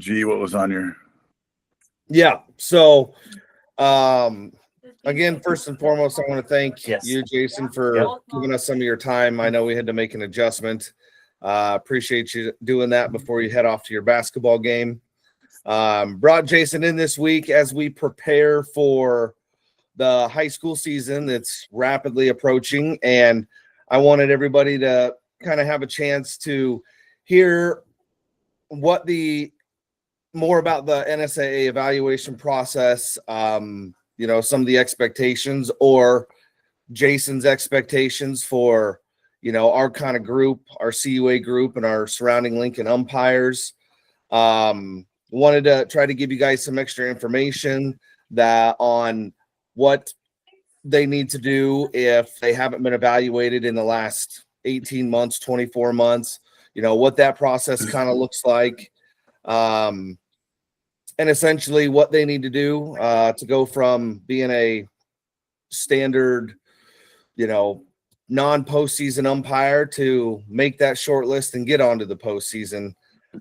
G, what was on your? Yeah. So, again, first and foremost, I want to thank you, Jason, for giving us some of your time. I know we had to make an adjustment. Appreciate you doing that before you head off to your basketball game. Brought Jason in this week as we prepare for the high school season that's rapidly approaching, and I wanted everybody to kind of have a chance to hear what more about the NSAA evaluation process, some of the expectations or Jason's expectations for, our kind of group, our CUA group and our surrounding Lincoln umpires. Wanted to try to give you guys some extra information on what they need to do if they haven't been evaluated in the last 18 months, 24 months, what that process kind of looks like. And essentially what they need to do to go from being a standard, non-postseason umpire to make that short list and get onto the postseason.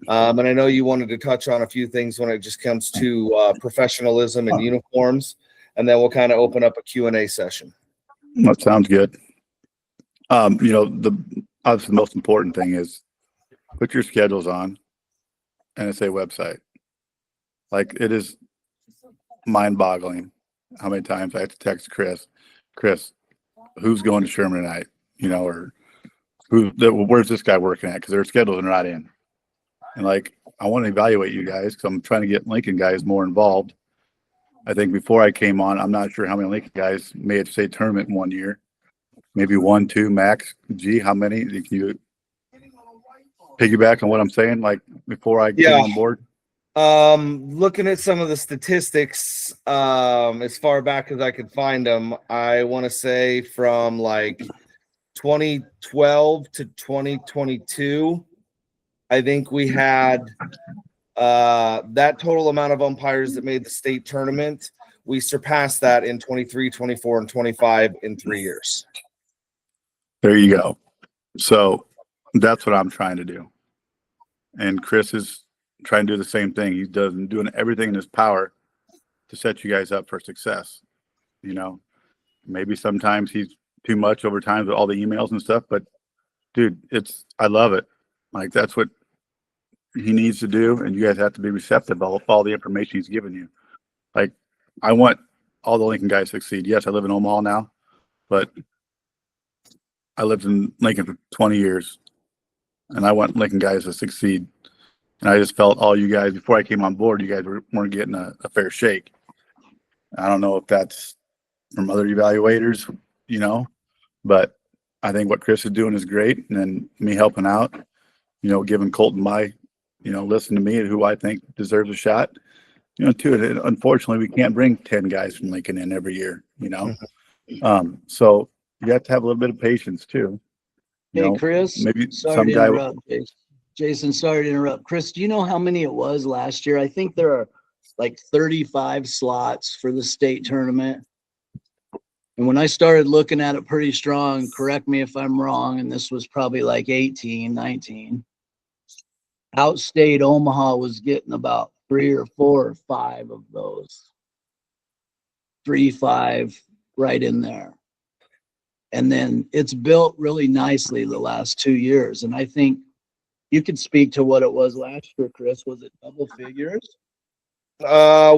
And I know you wanted to touch on a few things when it just comes to professionalism and uniforms, and then we'll kind of open up a Q&A session. That sounds good. Obviously the most important thing is put your schedules on NSA website. Like, it is mind-boggling how many times I have to text Chris, who's going to Sherman tonight? Or where's this guy working at? Because their schedules are not in. And I want to evaluate you guys because I'm trying to get Lincoln guys more involved. I think before I came on, I'm not sure how many Lincoln guys made a state tournament in 1 year. Maybe 1, 2 max. Gee, how many? Can you piggyback on what I'm saying? Before I came on board. Looking at some of the statistics, as far back as I could find them, I want to say from 2012 to 2022, I think we had that total amount of umpires that made the state tournament. We surpassed that in 23, 24, and 25 in 3 years. There you go. So that's what I'm trying to do. And Chris is trying to do the same thing. He's doing everything in his power to set you guys up for success. Maybe sometimes he's too much over time with all the emails and stuff, but dude, I love it. That's what he needs to do, and you guys have to be receptive of all the information he's giving you. I want all the Lincoln guys to succeed. Yes, I live in Omaha now, but I lived in Lincoln for 20 years, and I want Lincoln guys to succeed. And I just felt all you guys, before I came on board, you guys weren't getting a fair shake. I don't know if that's from other evaluators, but I think what Chris is doing is great. And then me helping out, giving Colton my, listen to me and who I think deserves a shot. Too, unfortunately, we can't bring 10 guys from Lincoln in every year, So you have to have a little bit of patience too. Hey, Chris, maybe sorry to interrupt. Jason, sorry to interrupt. Chris, do you know how many it was last year? I think there are 35 slots for the state tournament. And when I started looking at it pretty strong, correct me if I'm wrong, and this was probably 18, 19. Outstate Omaha was getting about 3 or 4 or 5 of those. 3, 5 right in there. And then it's built really nicely the last 2 years. And I think you could speak to what it was last year, Chris. Was it double figures?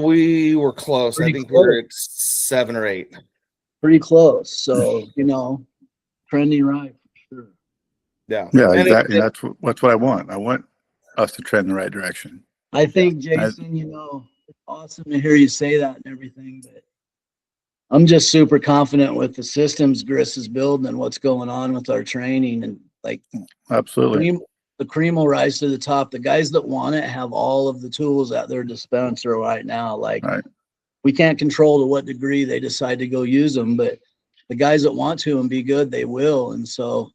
We were close. I think we were at 7 or 8. Pretty close. So, trending right for sure. Yeah. Yeah, exactly. That's what I want. I want us to trend in the right direction. I think, Jason, it's awesome to hear you say that and everything, but I'm just super confident with the systems Chris is building and what's going on with our training. And absolutely. The cream will rise to the top. The guys that want it have all of the tools at their dispenser right now. Right. We can't control to what degree they decide to go use them, but the guys that want to and be good, they will. And so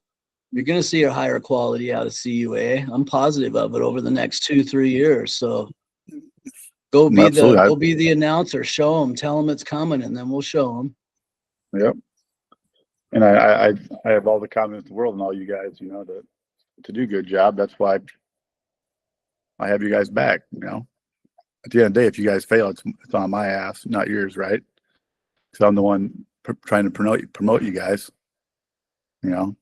you're going to see a higher quality out of CUA. I'm positive of it over the next 2-3 years. So go be the announcer, show them, tell them it's coming, and then we'll show them. Yep. And I have all the confidence in the world in all you guys, to do a good job. That's why I have you guys back, at the end of the day, if you guys fail, it's on my ass, not yours, right? Because I'm the one trying to promote you guys, you know.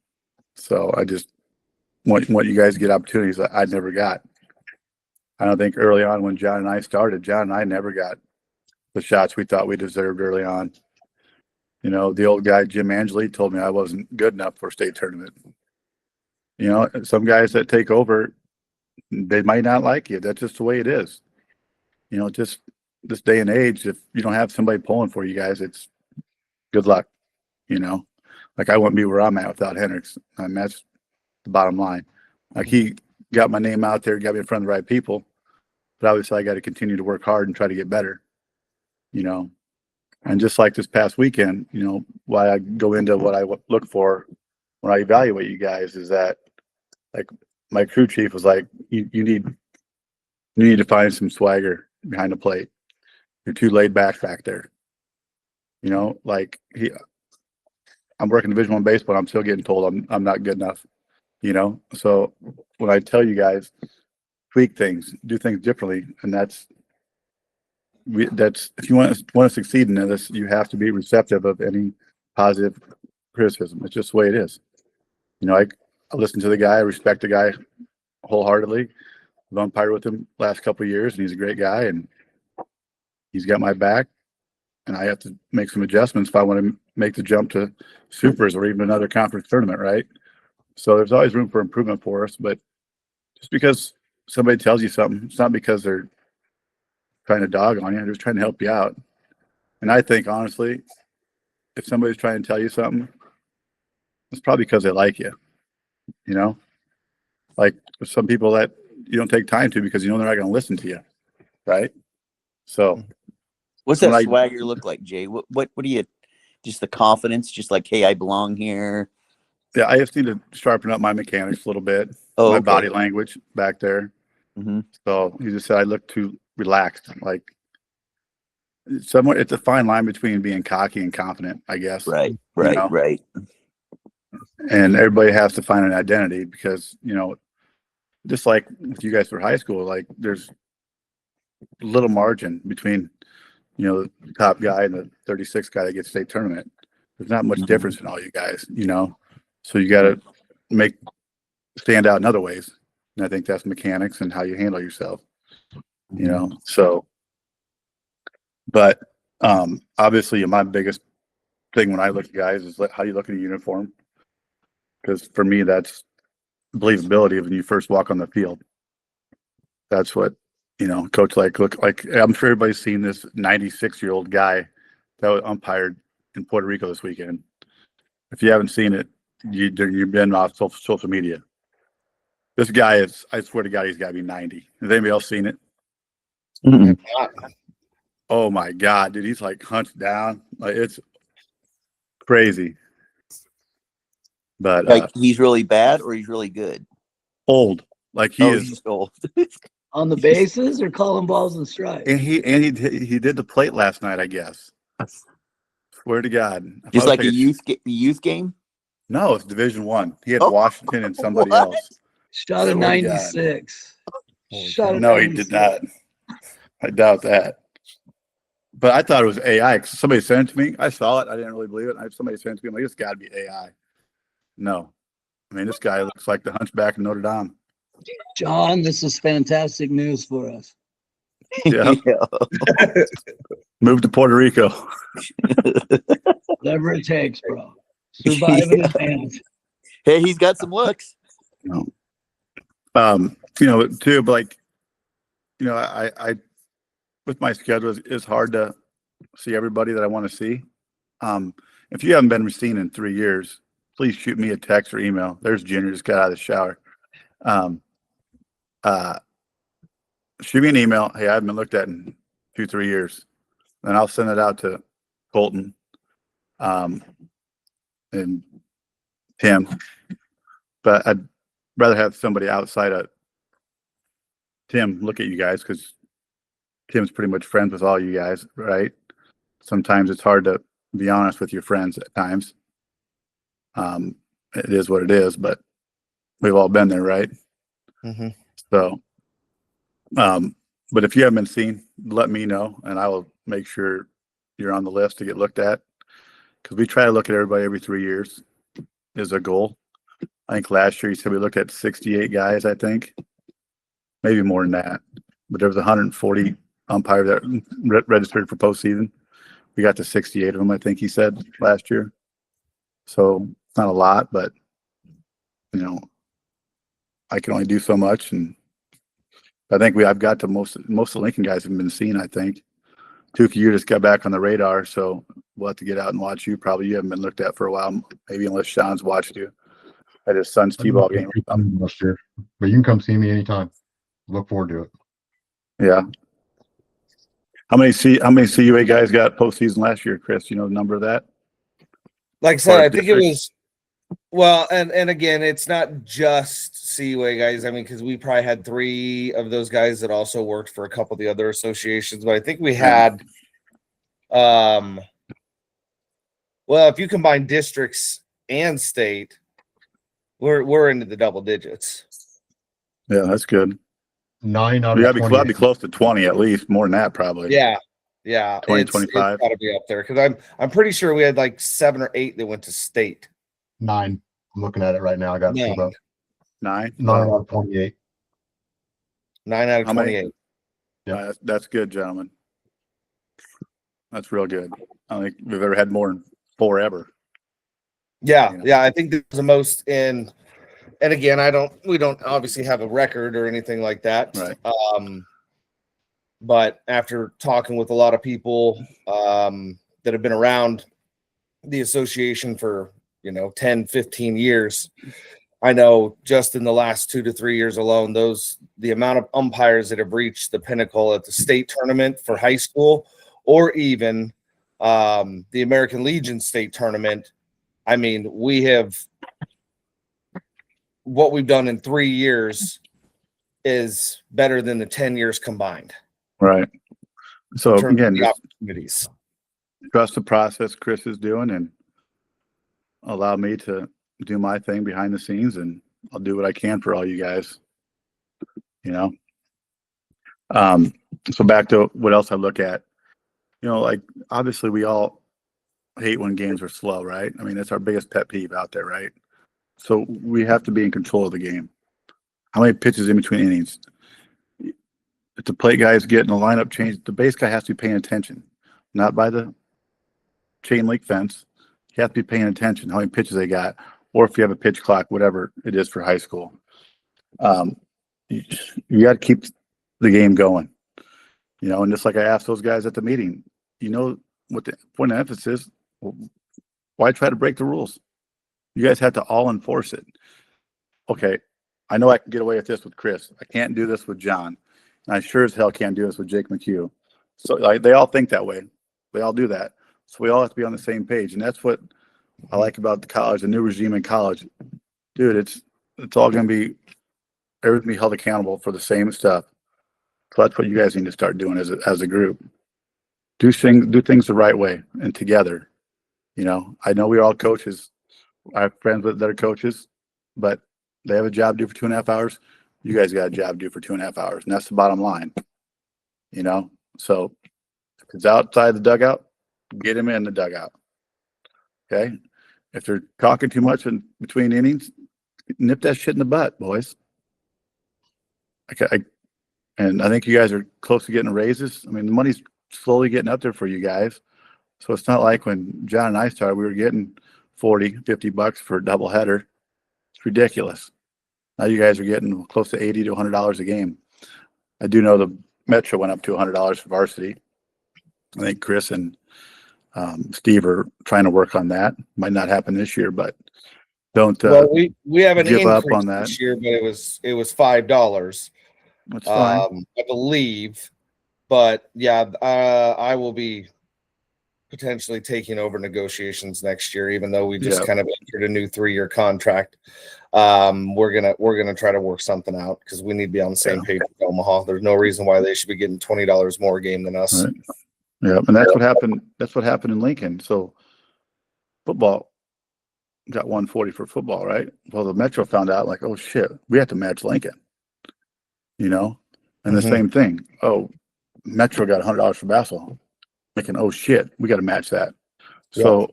So I just want you guys to get opportunities that I never got. I don't think early on when John and I started, John and I never got the shots we thought we deserved early on. You know, the old guy, Jim Angeli, told me I wasn't good enough for a state tournament. You know, some guys that take over, they might not like you. That's just the way it is. You know, just this day and age, if you don't have somebody pulling for you guys, it's good luck. You know, like I wouldn't be where I'm at without Hendricks. I mean, that's the bottom line. Like he got my name out there, got me in front of the right people, but obviously I got to continue to work hard and try to get better. You know, and just like this past weekend, you know, why I go into what I look for when I evaluate you guys is that, like, my crew chief was like, you need to find some swagger behind the plate. You're too laid back there. You know, like I'm working Division I baseball. I'm still getting told I'm not good enough. You know, so when I tell you guys, tweak things, do things differently, and that's if you want to succeed in this, you have to be receptive of any positive criticism. It's just the way it is. You know, I listen to the guy, I respect the guy wholeheartedly. I've umpired with him last couple of years, and he's a great guy, and he's got my back. And I have to make some adjustments if I want to make the jump to supers or even another conference tournament, right? So there's always room for improvement for us. But just because somebody tells you something, it's not because they're trying to dog on you. They're just trying to help you out. And I think, honestly, if somebody's trying to tell you something, it's probably because they like you. You know, like some people that you don't take time to because you know they're not going to listen to you, right? So, what's that swagger look like, Jay? What do you? Just the confidence, just like, hey, I belong here. Yeah, I just need to sharpen up my mechanics a little bit, my body language back there. Mm-hmm. So he just said I look too relaxed. Like somewhat, it's a fine line between being cocky and confident, I guess. Right. And everybody has to find an identity because, you know, just like with you guys for high school, like there's little margin between, you know, the top guy and the 36th guy that gets state tournament. There's not much difference in all you guys, you know. So you got to stand out in other ways. And I think that's mechanics and how you handle yourself, you know. So, but obviously my biggest thing when I look at guys is how you look at a uniform. Because for me, that's believability when you first walk on the field. That's what, you know, coach look like. I'm sure everybody's seen this 96-year-old guy that was umpired in Puerto Rico this weekend. If you haven't seen it, you've been off social media. This guy is, I swear to God, he's got to be 90. Has anybody else seen it? Mm-hmm. Oh my God, dude, he's like hunched down. Like it's crazy. But like he's really bad or he's really good? Old. Like he's old. On the bases or calling balls and strikes? And he did the plate last night, I guess. Swear to God. Just like a youth game? No, it's Division I. He had Washington and somebody else. Shot a 96. No, he did not. I doubt that. But I thought it was AI. Somebody sent it to me. I saw it. I didn't really believe it. Somebody sent it to me. I'm like, it's got to be AI. No. I mean, this guy looks like the hunchback of Notre Dame. John, this is fantastic news for us. Yeah. Move to Puerto Rico. Whatever it takes, bro. Survive in advance. Hey, he's got some looks. No. You know, too, but like, you know, I with my schedule, it's hard to see everybody that I want to see. If you haven't been seen in 3 years, please shoot me a text or email. There's Junior, just got out of the shower. Shoot me an email. Hey, I haven't been looked at in 2-3 years. And I'll send it out to Colton and Tim. But I'd rather have somebody outside of Tim look at you guys because Tim's pretty much friends with all you guys, right? Sometimes it's hard to be honest with your friends at times. It is what it is, but we've all been there, right? Mm-hmm. So But if you haven't been seen, let me know, and I will make sure you're on the list to get looked at. Because we try to look at everybody every 3 years is a goal. I think last year you said we looked at 68 guys, I think. Maybe more than that. But there was 140 umpires that registered for postseason. We got to 68 of them, I think he said, last year. So it's not a lot, but, you know, I can only do so much. And I think I've got to most of the Lincoln guys have been seen, I think. Duke, you just got back on the radar, so we'll have to get out and watch you. Probably you haven't been looked at for a while, maybe unless Sean's watched you at his son's t-ball game. Last year, but you can come see me anytime. Look forward to it. Yeah. How many CUA guys got postseason last year, Chris? You know the number of that? Like I said, I think it was well, and again, it's not just CUA guys. I mean, because we probably had 3 of those guys that also worked for a couple of the other associations, but I think we had well, if you combine districts and state, we're into the double digits. Yeah, that's good. 9 out We of gotta 20. be close to 20 at least, more than that probably. Yeah. 20, it's 25. got to be up there because I'm pretty sure we had like 7 or 8 that went to state. 9. I'm looking at it right now. I got it pulled up. 9? 9 out of 28. 9 out of How many? 28. Yeah. That's good, gentlemen. That's real good. I don't think we've ever had more than 4 ever. Yeah, You know? yeah. I think this is the most in. And again, we don't obviously have a record or anything like that. Right. But after talking with a lot of people that have been around the association for 10, 15 years, I know just in the last 2 to 3 years alone, the amount of umpires that have reached the pinnacle at the state tournament for high school, or even the American Legion state tournament. I mean, what we've done in 3 years is better than the 10 years combined. Right. So in terms of again, the just opportunities. trust the process Chris is doing and allow me to do my thing behind the scenes, and I'll do what I can for all you guys. So back to what else I look at. Like obviously we all hate when games are slow, right? I mean, that's our biggest pet peeve out there, right? So we have to be in control of the game. How many pitches in between innings? If the plate guy is getting a lineup change, the base guy has to be paying attention, not by the chain link fence. You have to be paying attention how many pitches they got, or if you have a pitch clock, whatever it is for high school. You got to keep the game going, and just like I asked those guys at the meeting, what the point of emphasis is, why try to break the rules? You guys have to all enforce it. Okay, I know I can get away with this with Chris. I can't do this with John. And I sure as hell can't do this with Jake McHugh. So they all think that way. They all do that. So we all have to be on the same page. And that's what I like about the college, the new regime in college. Dude, it's all going to be, everything be held accountable for the same stuff. So that's what you guys need to start doing as a group. Do things the right way and together. I know we're all coaches. I have friends that are coaches, but they have a job to do for 2.5 hours. You guys got a job to do for 2.5 hours, and that's the bottom line. So if it's outside the dugout, get him in the dugout. Okay, if they're talking too much in between innings, nip that shit in the butt, boys. Okay, and I think you guys are close to getting raises. I mean, the money's slowly getting up there for you guys, so it's not like when John and I started, we were getting $40-$50 for a double header. It's ridiculous. Now you guys are getting close to $80 to $100 a game. I do know the Metro went up to $100 for varsity. I think Chris and Steve are trying to work on that. Might not happen this year, but don't we have an give increase up on that this year, but it was $5. That's fine. I believe, but yeah, I will be potentially taking over negotiations next year, even though we just kind of entered a new 3-year contract. We're gonna try to work something out because we need to be on the same page with Omaha. There's no reason why they should be getting $20 more a game than us. Right. Yeah, and that's what happened. That's what happened in Lincoln. So football got 140 for football, right? Well, the Metro found out like, oh shit, we have to match Lincoln. And And the same thing. Oh, Metro got $100 for basketball. Thinking, oh shit, we got to match that. So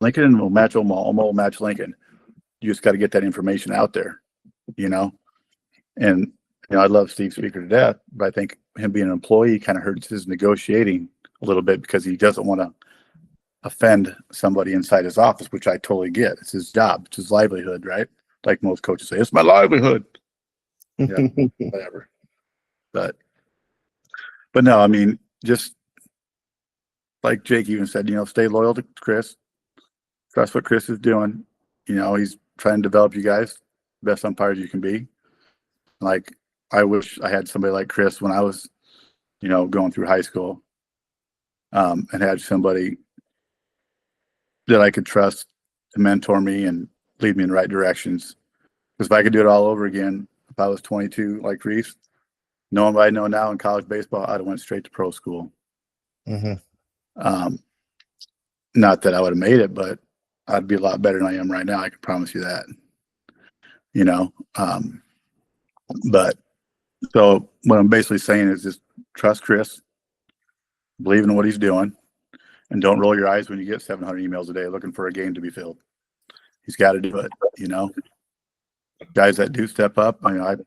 Lincoln will match Omaha. Omaha will match Lincoln. You just got to get that information out there, you know? And, you know, I love Steve Speaker to death, but I think him being an employee kind of hurts his negotiating a little bit because he doesn't want to offend somebody inside his office, which I totally get. It's his job. It's his livelihood, right? Like most coaches say, it's my livelihood. Yeah, whatever. But no, I mean, just like Jake even said, you know, stay loyal to Chris. Trust what Chris is doing. You know, he's trying to develop you guys best umpires you can be. Like, I wish I had somebody like Chris when I was, you know, going through high school, and had somebody that I could trust to mentor me and lead me in the right directions. Because if I could do it all over again, if I was 22 like Reese, knowing what I know now in college baseball, I'd have went straight to pro school. Not that I would have made it, but I'd be a lot better than I am right now. I can promise you that. You know, but so what I'm basically saying is just trust Chris, believe in what he's doing, and don't roll your eyes when you get 700 emails a day looking for a game to be filled. He's got to do it. You know, guys that do step up, I mean,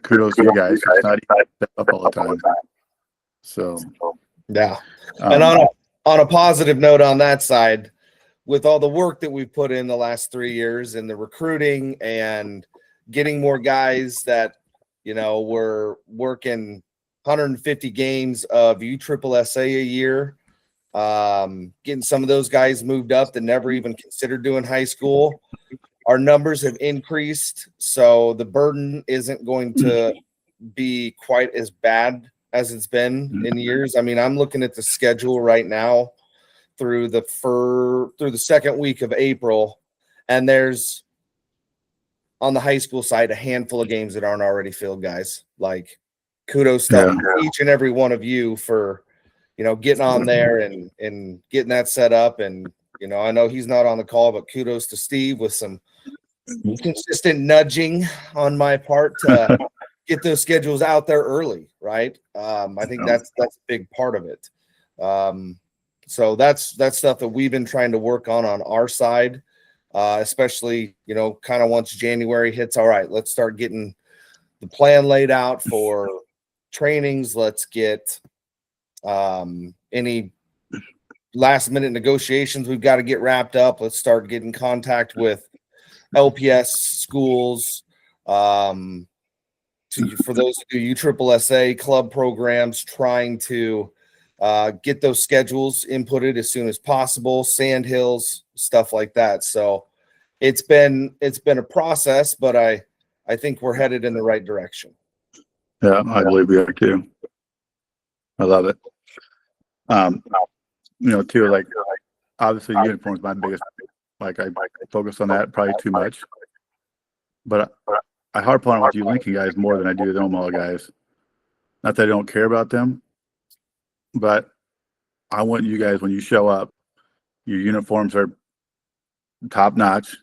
kudos to you guys. It's not easy to step up all the time. So, yeah. And on a positive note on that side, with all the work that we've put in the last 3 years and the recruiting and getting more guys that, you know, we're working 150 games of USSSA a year, getting some of those guys moved up that never even considered doing high school. Our numbers have increased, so the burden isn't going to be quite as bad as it's been in years. I mean, I'm looking at the schedule right now through the second week of April, and there's, on the high school side, a handful of games that aren't already filled, guys. Like, kudos to each and every one of you for, you know, getting on there and getting that set up. And, you know, I know he's not on the call, but kudos to Steve with some consistent nudging on my part to get those schedules out there early, right? I think that's a big part of it. So that's stuff that we've been trying to work on our side, especially, you know, kind of once January hits. All right, let's start getting the plan laid out for trainings. Let's get any last minute negotiations we've got to get wrapped up. Let's start getting contact with LPS schools, for those who do USSSA club programs, trying to get those schedules inputted as soon as possible, sand hills, stuff like that. So it's been a process, but I think we're headed in the right direction. Yeah, I believe we are too. I love it. You know, too, like, obviously uniform is my biggest, like, I focus on that probably too much, but I harp on it with you Lincoln guys more than I do the Omaha guys. Not that I don't care about them, but I want you guys, when you show up, your uniforms are top notch.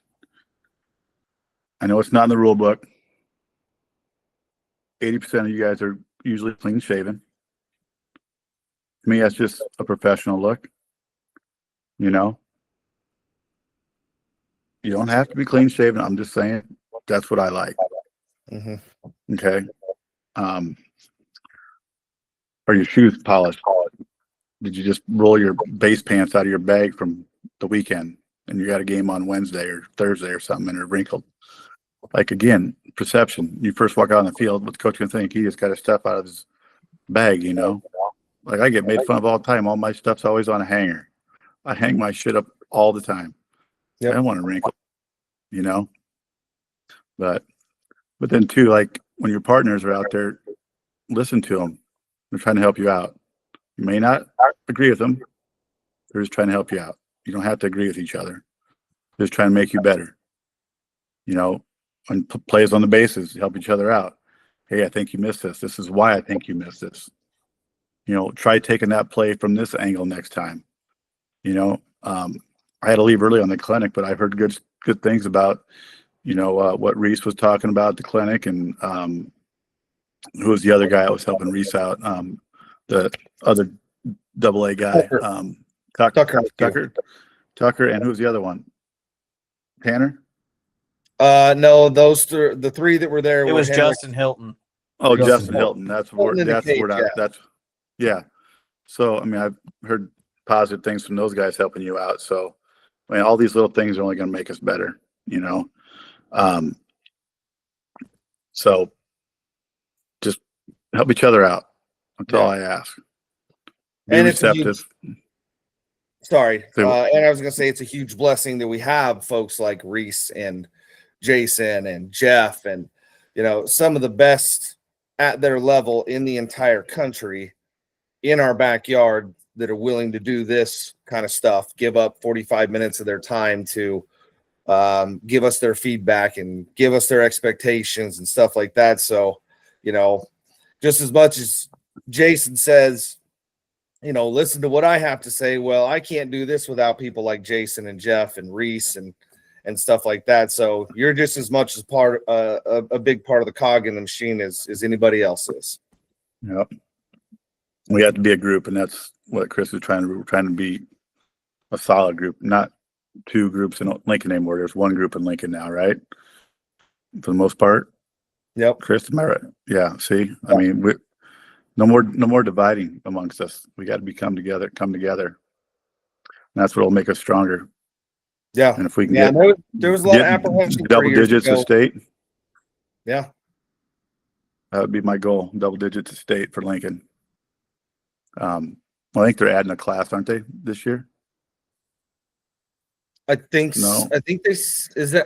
I know it's not in the rule book. 80% of you guys are usually clean shaven. To me, that's just a professional look. You know, you don't have to be clean shaven. I'm just saying that's what I like. Okay. Are your shoes polished? Did you just roll your base pants out of your bag from the weekend and you got a game on Wednesday or Thursday or something and they're wrinkled? Like, again, perception. You first walk out on the field, what's the coach gonna think? He just got his stuff out of his bag, you know? Like, I get made fun of all the time. All my stuff's always on a hanger. I hang my shit up all the time. I don't want to wrinkle, you know? But then too, like, when your partners are out there, listen to them. They're trying to help you out. You may not agree with them. They're just trying to help you out. You don't have to agree with each other. They're just trying to make you better. You know, and plays on the bases, help each other out. Hey, I think you missed this. This is why I think you missed this. You know, try taking that play from this angle next time. You know, I had to leave early on the clinic, but I've heard good things about, you know, what Reese was talking about at the clinic, and who was the other guy I was helping Reese out? The other AA guy, Tucker, and who's the other one? Tanner? No, the three that were there. It were was Henrik. Justin Hilton. Oh, Justin Justin Hilton. That's where yeah. So I mean, I've heard positive things from those guys helping you out. So I mean, all these little things are only going to make us better, you know. So just help each other out. That's all I ask. Be And receptive. And I was gonna say it's a huge blessing that we have folks like Reese and Jason and Jeff and some of the best at their level in the entire country in our backyard that are willing to do this kind of stuff, give up 45 minutes of their time to give us their feedback and give us their expectations and stuff like that. So, just as much as Jason says, listen to what I have to say. Well, I can't do this without people like Jason and Jeff and Reese and stuff like that. So you're just as much as a big part of the cog in the machine as anybody else is. Yep. We have to be a group, and that's what Chris is trying to do. We're trying to be a solid group, not two groups in Lincoln anymore. There's one group in Lincoln now, right? For the most part. Yep. Chris, am I right? Yeah. See, I mean, no more dividing amongst us. We got to come together. And that's what will make us stronger. Yeah. And if we can there was a lot of apprehension. Double digits to state. Yeah. That would be my goal. Double digits to state for Lincoln. I think they're adding a class, aren't they, this year? I think No. I think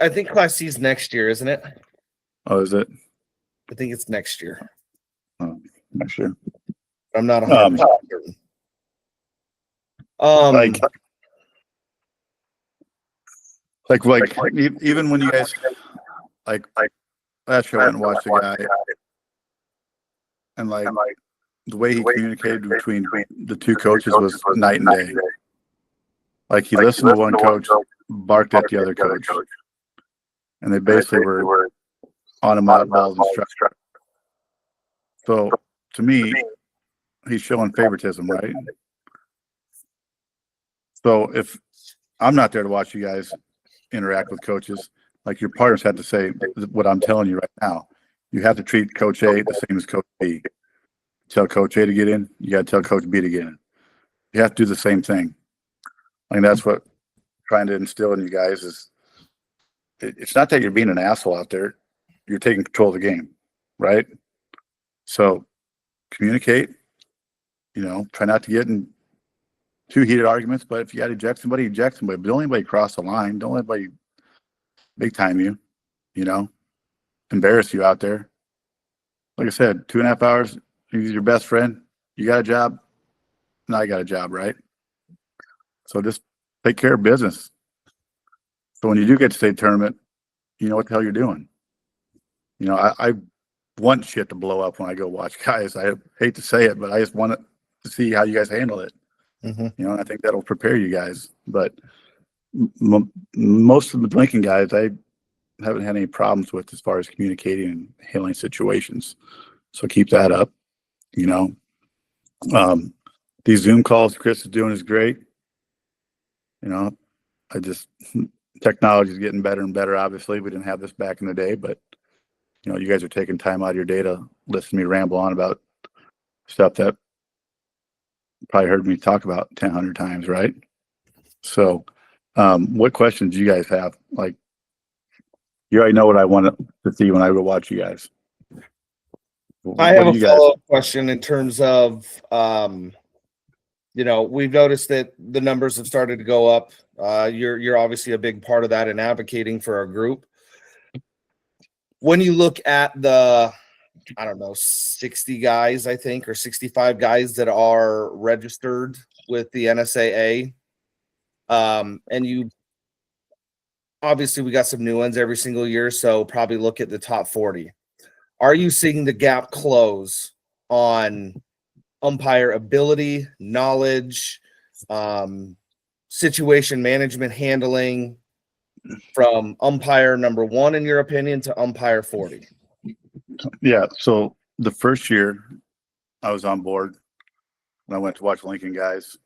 I think Class C is next year, isn't it? Oh, is it? I think it's next year. Oh, not sure. I'm not 100% certain. Like even when you guys like last year I went and watched a guy and like the way he communicated between the two coaches was night and day. Like he listened to one coach, barked at the other coach, and they basically were on him out balls and strikes. So to me, he's showing favoritism, right? So if I'm not there to watch you guys interact with coaches, like your partners had to say what I'm telling you right now. You have to treat Coach A the same as Coach B. Tell Coach A to get in, you got to tell Coach B to get in. You have to do the same thing. I mean, that's what I'm trying to instill in you guys is it's not that you're being an asshole out there. You're taking control of the game, right? So communicate, try not to get in too heated arguments, but if you got to eject somebody, eject somebody. But don't let anybody cross the line. Don't let anybody big time you, embarrass you out there. Like I said, 2.5 hours, he's your best friend. You got a job. Now you got a job, right? So just take care of business. So when you do get to state tournament, you know what the hell you're doing. I want shit to blow up when I go watch guys. I hate to say it, but I just want to see how you guys handle it. Mm-hmm. I think that'll prepare you guys. But most of the Lincoln guys, I haven't had any problems with as far as communicating and handling situations. So keep that up. These Zoom calls Chris is doing is great. Technology is getting better and better. Obviously, we didn't have this back in the day, but you guys are taking time out of your day to listen to me ramble on about stuff that you probably heard me talk about 100 times, right? So, what questions do you guys have? Like, you already know what I want to see when I go watch you guys. I have a follow-up question in terms of, we've noticed that the numbers have started to go up. You're obviously a big part of that in advocating for our group. When you look at the, 60 guys, I think, or 65 guys that are registered with the NSAA, and you obviously we got some new ones every single year, so probably look at the top 40. Are you seeing the gap close on umpire ability, knowledge, situation management, handling from umpire number 1, in your opinion, to umpire 40? Yeah. So the first year I was on board when I went to watch Lincoln guys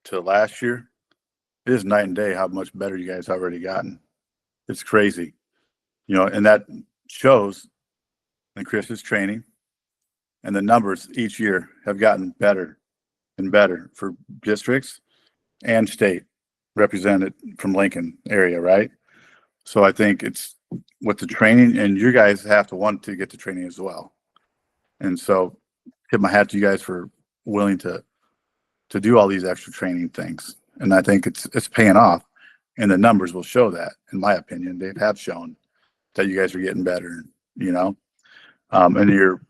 to last year, it is night and day how much better you guys already gotten. It's crazy, and that shows in Chris's training, and the numbers each year have gotten better and better for districts and state represented from Lincoln area, right? So I think it's with the training, and you guys have to want to get the training as well. And so tip my hat to you guys for willing to do all these extra training things. And I think it's paying off, and the numbers will show that. In my opinion, they have shown that you guys are getting better, and you're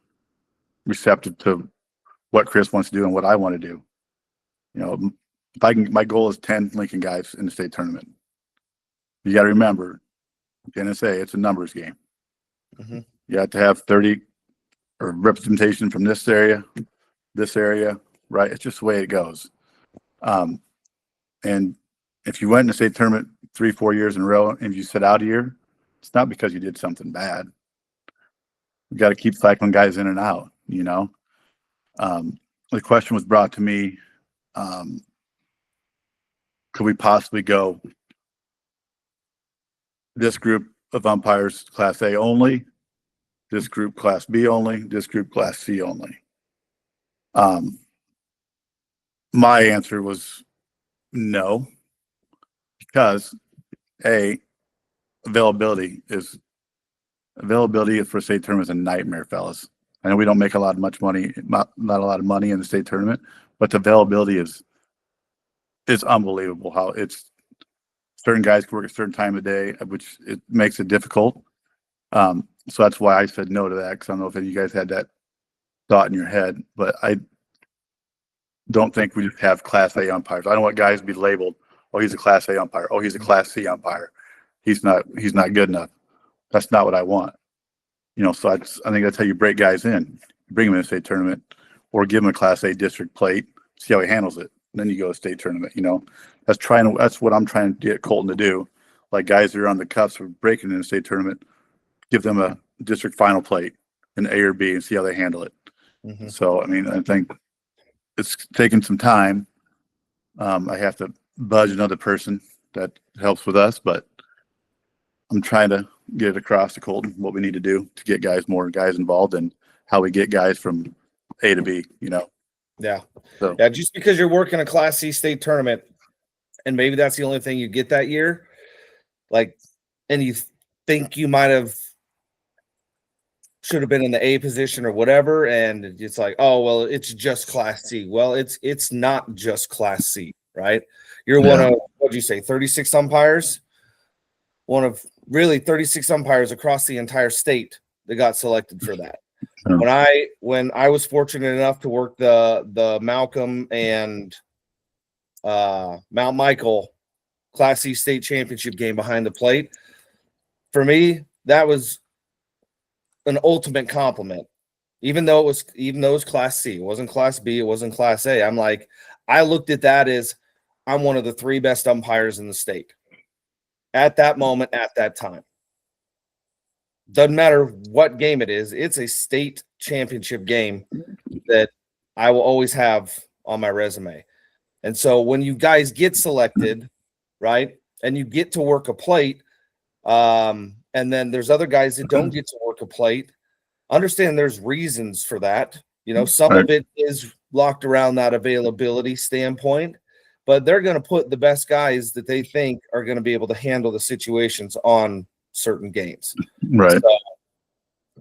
receptive to what Chris wants to do and what I want to do. If I can, my goal is 10 Lincoln guys in the state tournament. You got to remember, the NSA, it's a numbers game. Mm-hmm. You have to have 30 or representation from this area, right? It's just the way it goes. And if you went in the state tournament 3-4 years in a row, and if you sit out a year, it's not because you did something bad. You got to keep cycling guys in and out, The question was brought to me, could we possibly go this group of umpires Class A only, this group Class B only, this group Class C only? My answer was no, because availability for state tournament is a nightmare, fellas. I know we don't make not a lot of money in the state tournament, but the availability is unbelievable. How it's certain guys can work a certain time of day, which it makes it difficult. So that's why I said no to that, because I don't know if you guys had that thought in your head, but I don't think we just have Class A umpires. I don't want guys to be labeled, oh, he's a Class A umpire, oh, he's a Class C umpire. He's not good enough. That's not what I want. So I think that's how you break guys in. You bring them in a state tournament, or give them a Class A district plate, see how he handles it. And then you go to state tournament. That's what I'm trying to get Colton to do. Like guys that are on the cusp of breaking in a state tournament, give them a district final plate, an A or B, and see how they handle it. Mm-hmm. So, I think it's taking some time. I have to budge another person that helps with us, but I'm trying to get it across to Colton what we need to do to get more guys involved, and how we get guys from A to B, Yeah. So. Yeah. Just because you're working a Class C state tournament, and maybe that's the only thing you get that year, and you think you should have been in the A position or whatever, and it's like, oh, well, it's just Class C. Well, it's not just Class C, right? You're one of, what'd you say, 36 umpires? One of really 36 umpires across the entire state that got selected for that. When I was fortunate enough to work the Malcolm and Mount Michael Class C state championship game behind the plate, for me, that was an ultimate compliment. Even though it was Class C, it wasn't Class B, it wasn't Class A. I'm like, I looked at that as I'm one of the 3 best umpires in the state at that moment, at that time. Doesn't matter what game it is, it's a state championship game that I will always have on my resume. And so when you guys get selected, right, and you get to work a plate, and then there's other guys that don't get to work a plate, understand there's reasons for that. Some of it is locked around that availability standpoint, but they're going to put the best guys that they think are going to be able to handle the situations on certain games. Right. So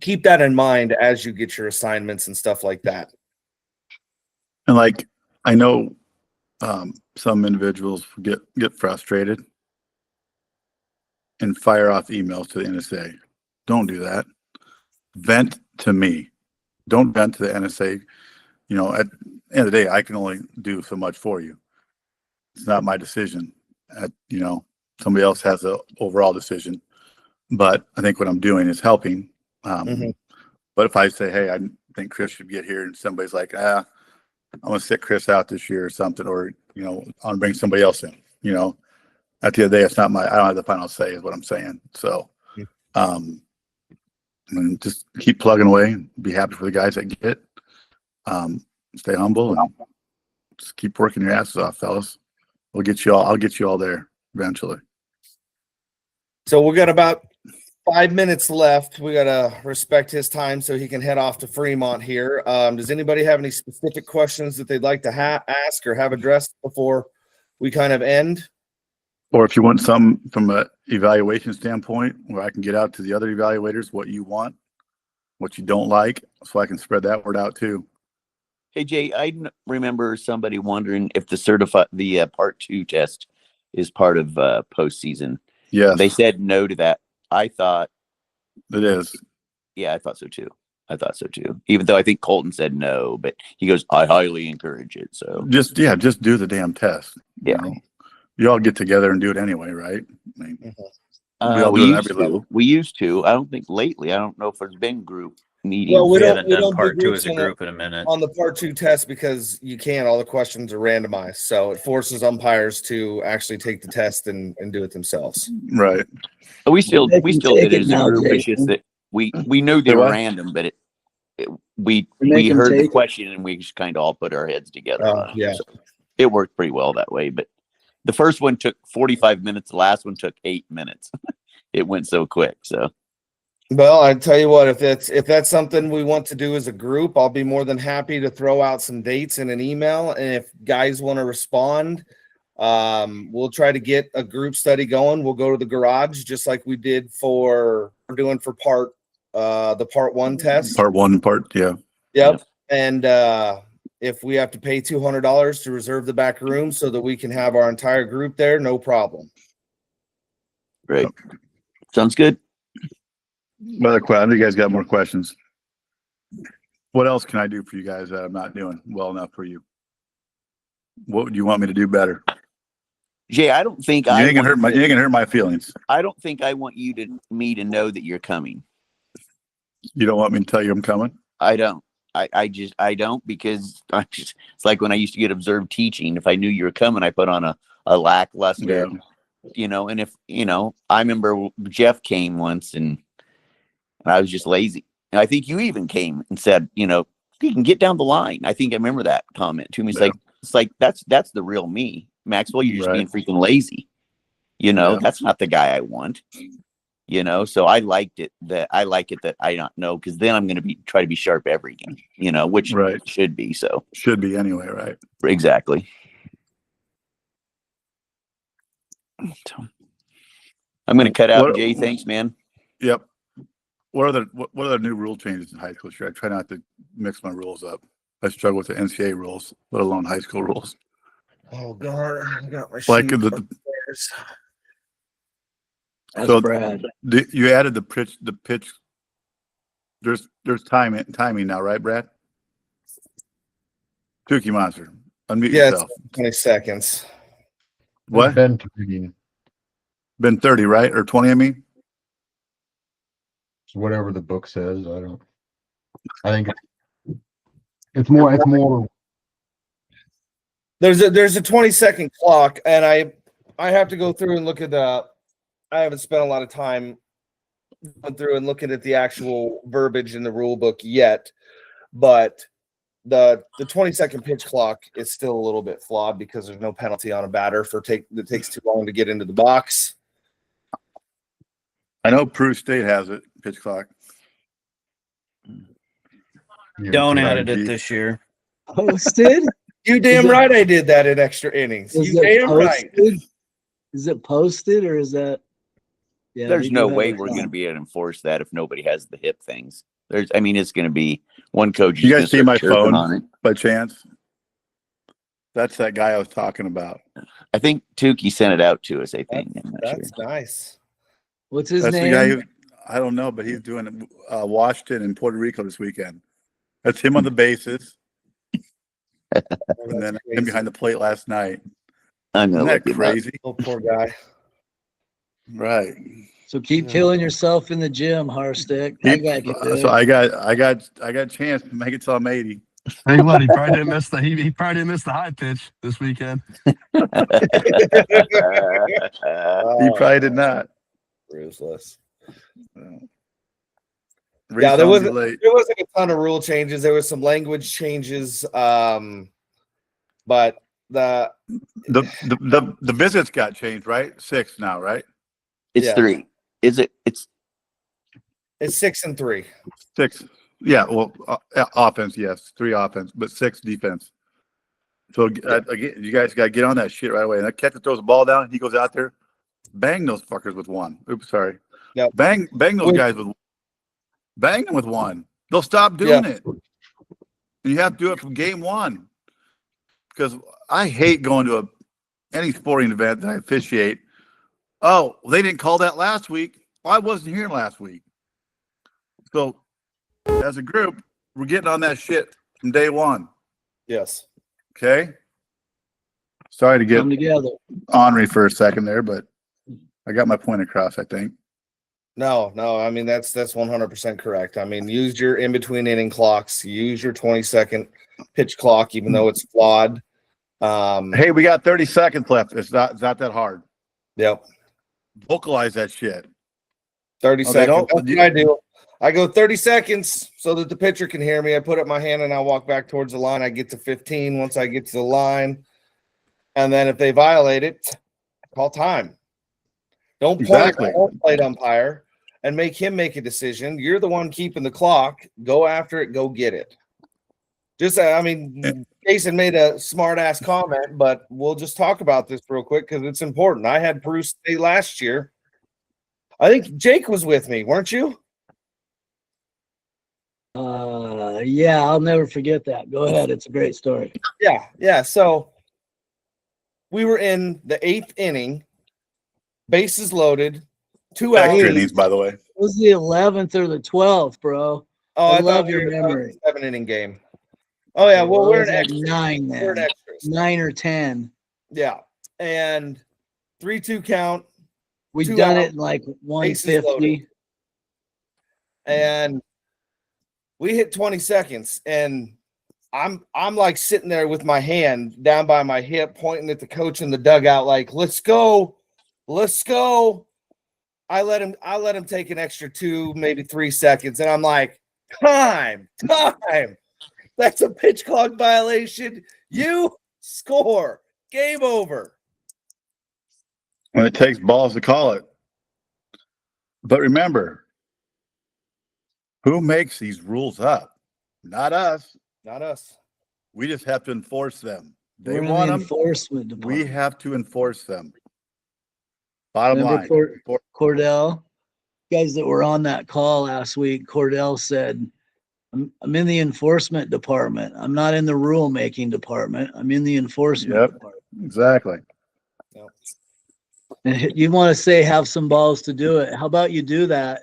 keep that in mind as you get your assignments and stuff like that. And I know some individuals get frustrated and fire off emails to the NSA. Don't do that. Vent to me. Don't vent to the NSA. At the end of the day, I can only do so much for you. It's not my decision. Somebody else has the overall decision. But I think what I'm doing is helping. But if I say, hey, I think Chris should get here, and somebody's like, I'm going to sit Chris out this year or something, or, I'll bring somebody else in, at the end of the day, it's not I don't have the final say is what I'm saying. So, And just keep plugging away and be happy for the guys that get it. Stay humble and just keep working your asses off, fellas. I'll get you all there eventually. So we got about 5 minutes left. We got to respect his time so he can head off to Fremont here. Does anybody have any specific questions that they'd like to ask or have addressed before we kind of end? Or if you want some from an evaluation standpoint, where I can get out to the other evaluators what you want, what you don't like, so I can spread that word out too. Hey Jay, remember somebody wondering if the part 2 test is part of postseason. Yes, They said no to that. I thought it is. Yeah, I thought so too. Even though I think Colton said no, but he goes, I highly encourage it. So Just do the damn test. Yeah. You know? You all get together and do it anyway, right? I mean, we used to. I don't think lately. I don't know if there's been group meetings. Well, we haven't don't done do part 2 groups as a group in a minute. on the part 2 test because you can't. All the questions are randomized, so it forces umpires to actually take the test and do it themselves. right. We still did it as a now, group. It's Jason. just that we knew they Say were what? random, but we make them heard the take it. question and we just kind of all put our heads together. Oh, on it. yeah. So it worked pretty well that way. But the first one took 45 minutes. The last one took 8 minutes. It went so quick. So Well, I tell you what, if that's something we want to do as a group, I'll be more than happy to throw out some dates in an email. And if guys want to respond, we'll try to get a group study going. We'll go to the garage just like we did we're doing for the part 1 test. Part 1, yeah. Yep. And if we have to pay $200 to reserve the back room so that we can have our entire group there, no problem. great. Sounds good. I know you guys got more questions. What else can I do for you guys that I'm not doing well enough for you? What would you want me to do better? Jay, I don't think You ain't gonna hurt my feelings. I don't think I want me to know that you're coming. You don't want me to tell you I'm coming? I don't. I don't because it's like when I used to get observed teaching. If I knew you were coming, I put on a lackluster, and if, I remember Jeff came once and I was just lazy. And I think you even came and said, you can get down the line. I think I remember that comment to me. It's like, that's the real me, Maxwell. You're just being freaking lazy. That's not the guy I want. So I like it that I don't know, because then I'm going to try to be sharp every game, which should be. So should be anyway, right? Exactly. So, I'm going to cut out. Jay, thanks, man. Yep. What are the new rule changes in high school? I try not to mix my rules up. I struggle with the NCAA rules, let alone high school rules. Oh God, I got my Like That's Brad. You added the pitch. There's timing now, right, Brad? Tukey Monster, unmute yourself. 20 seconds. What? Been 30, right? Or 20, I mean? whatever the book says. I think it's more. There's a 20-second clock, and I have to go through and look at I haven't spent a lot of time going through and looking at the actual verbiage in the rule book yet, but the 20-second pitch clock is still a little bit flawed because there's no penalty on a batter that takes too long to get into the box. I know Peru State has it, pitch clock. Don't edit it this year. Posted? You damn right I did that in extra innings. You damn right. Is it posted or is that? Yeah, there's no way we're going to be able to enforce that if nobody has the hip things. It's going to be one coach. You guys see my phone on it by chance? That's that guy I was talking about. I think Tukey sent it out to us. I think that's nice. What's his That's name? the guy who, I don't know, but he's doing Washington and Puerto Rico this weekend. That's him on the bases. And then him behind the plate last night. Isn't that crazy? Oh, poor guy. Right. So keep killing yourself in the gym, Harstick. I got you, dude. So I got chance to make it till I'm 80. Hey, what? He probably didn't miss the high pitch this weekend. He probably did not. Ruthless. Yeah, there Resounds wasn't late. a ton of rule changes. There was some language changes. But The visits got changed, right? 6 now, right? It's Yeah. 3. Is it? It's 6 and 3. 6. Yeah, well, offense, yes, 3 offense, but 6 defense. So again, you guys got to get on that shit right away. And that catcher throws the ball down, he goes out there, bang those fuckers with 1. Oops, sorry. Yep. Bang those guys with, bang them with 1. They'll stop doing it. And you have to do it from game 1. Because I hate going to any sporting event that I officiate. Oh, well, they didn't call that last week. Well, I wasn't here last week. So as a group, we're getting on that shit from day 1. Yes. Okay. Sorry to get Come together. ornery for a second there, but I got my point across, I think. No. I mean, that's 100% correct. I mean, use your in-between inning clocks. Use your 20-second pitch clock, even though it's flawed. Hey, we got 30 seconds left. It's not that hard. Yep. Vocalize that shit. 30 Oh, seconds. That's what I do. I go 30 seconds so that the pitcher can hear me. I put up my hand and I walk back towards the line. I get to 15 once I get to the line. And then if they violate it, call time. Don't point at the home plate umpire and make him make a decision. You're the one keeping the clock. Go after it. Go get it. Jason made a smart ass comment, but we'll just talk about this real quick because it's important. I had Bruce State last year. I think Jake was with me, weren't you? Yeah, I'll never forget that. Go ahead. It's a great story. Yeah. So we were in the 8th inning, bases loaded, 2 outs. Innings, by the way. It was the 11th or the 12th, bro. Oh, I love your memory. 7-inning game. Oh yeah, well we're in like extras. 9 then. We're in extras. 9 or 10. Yeah, and 3-2 count. We've 2 done out, it in like bases loaded. 150. And we hit 20 seconds, and I'm like sitting there with my hand down by my hip, pointing at the coach in the dugout, like, let's go. I let him take an extra 2, maybe 3 seconds, and I'm like, time. That's a pitch clock violation. You score. Game over. When it takes balls to call it. But remember, who makes these rules up? Not us. Not us. We just have to enforce them. They We're in want the them. enforcement department. We have to enforce them. Bottom Remember line. Cordell, guys that were on that call last week, Cordell said, I'm in the enforcement department. I'm not in the rule making department. I'm in the enforcement department. Exactly. And you want to say have some balls to do it. How about you do that?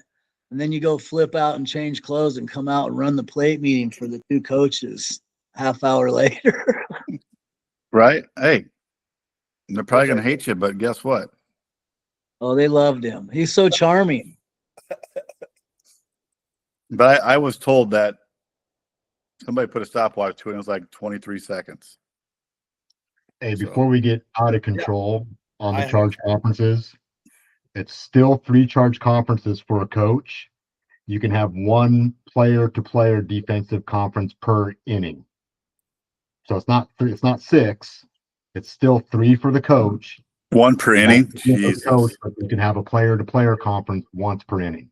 And then you go flip out and change clothes and come out and run the plate meeting for the 2 coaches half hour later. Right? Hey, they're probably going to hate you, but guess what? Oh, they loved him. He's so charming. But I was told that somebody put a stopwatch to it, and it was like 23 seconds. Hey, before we get out of control on the I- charge conferences, it's still 3 charge conferences for a coach. You can have 1 player-to-player defensive conference per inning. So it's not 3, it's not 6. It's still 3 for the coach. 1 per inning? That's for the Jesus. coach, but you can have a player-to-player conference once per inning.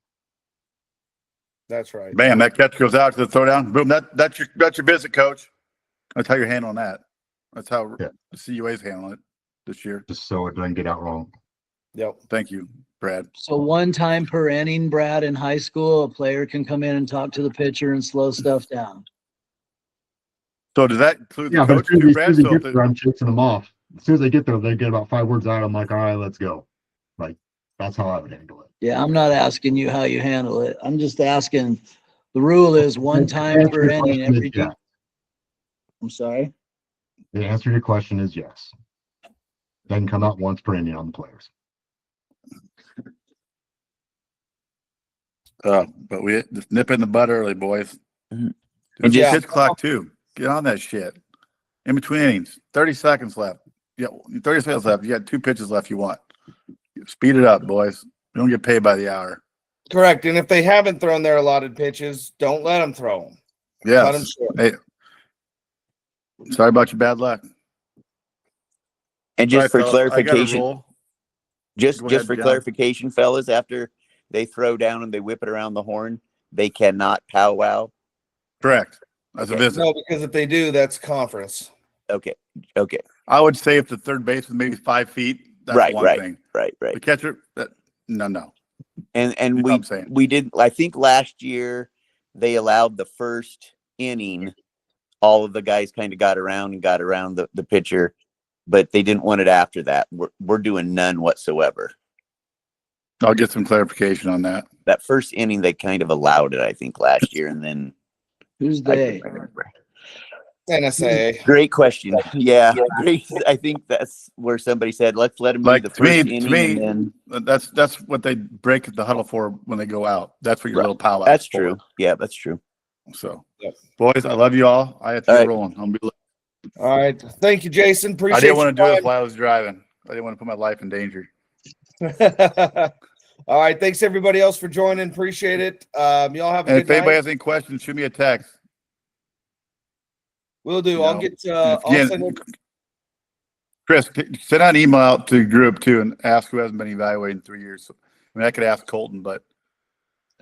That's right. Bam, that catch goes out to the throwdown. Boom, that's your visit, coach. That's how you're handling that. That's how the CUA is handling it this year. Just so it doesn't get out wrong. Yep. Thank you, Brad. So 1 time per inning, Brad, in high school, a player can come in and talk to the pitcher and slow stuff down. So does that include the Yeah, but coach as soon too, as Brad? they So get there, I'm chasing them off. As soon as they get there, they get about 5 words out. I'm like, all right, let's go. Like, that's how I would handle it. Yeah, I'm not asking you how you handle it. I'm just asking, the rule is 1 time per inning every day. I'm sorry? The answer to your question is yes. Doesn't come out once per inning on the players. but we just nip in the bud early, boys. Mhm. Just Yeah. hit the clock too. Get on that shit. In between innings, 30 seconds left. Yeah, 30 seconds left. You got 2 pitches left you want. Speed it up, boys. You don't get paid by the hour. Correct. And if they haven't thrown their allotted pitches, don't let them throw them. Cut them Yes. short. Hey, sorry about your bad luck. And All just right, for fellas, I gotta clarification, roll. just Go ahead, for John. clarification, fellas, after they throw down and they whip it around the horn, they cannot powwow. Correct. That's a Okay. visit. No, because if they do, that's conference. Okay. I would say if the third base was maybe 5 feet, that's Right, one thing. Right. The catcher, no. And You know what we I'm saying? we did. I think last year they allowed the first inning. All of the guys kind of got around the pitcher, but they didn't want it after that. We're doing none whatsoever. I'll get some clarification on that. That first inning they kind of allowed it, I think, last year, and then Who's I they? can't remember. NSA. Great question. Yeah, great. I think that's where somebody said, "Let's let them do Like the to first me, inning." And then that's what they break the huddle for when they go out. That's what your Right. little powwow. that's is for. true. Yeah, that's true. So, Yep. boys, I love you all. I have to All get right. rolling. I'm gonna be All right. Thank you, Jason. Appreciate I didn't want to do your this while I was driving. I didn't want to put my life in danger. time. All right. Thanks everybody else for joining. Appreciate it. Y'all have a And good if anybody night. has any questions, shoot me a text. Will do. You I'll know, get and I'll again, send it. Chris, send out an email out to the group too and ask who hasn't been evaluated in 3 years. I mean, I could ask Colton, but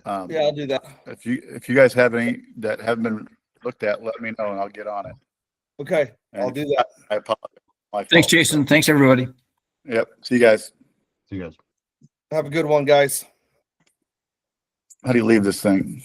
Yeah, I'll do that. if you guys have any that haven't been looked at, let me know and I'll get on it. Okay. I'll And do that. I apologize. My Thanks, fault. Jason. Thanks, everybody. Yep. See you guys. See you guys. Have a good one, guys. How do you leave this thing?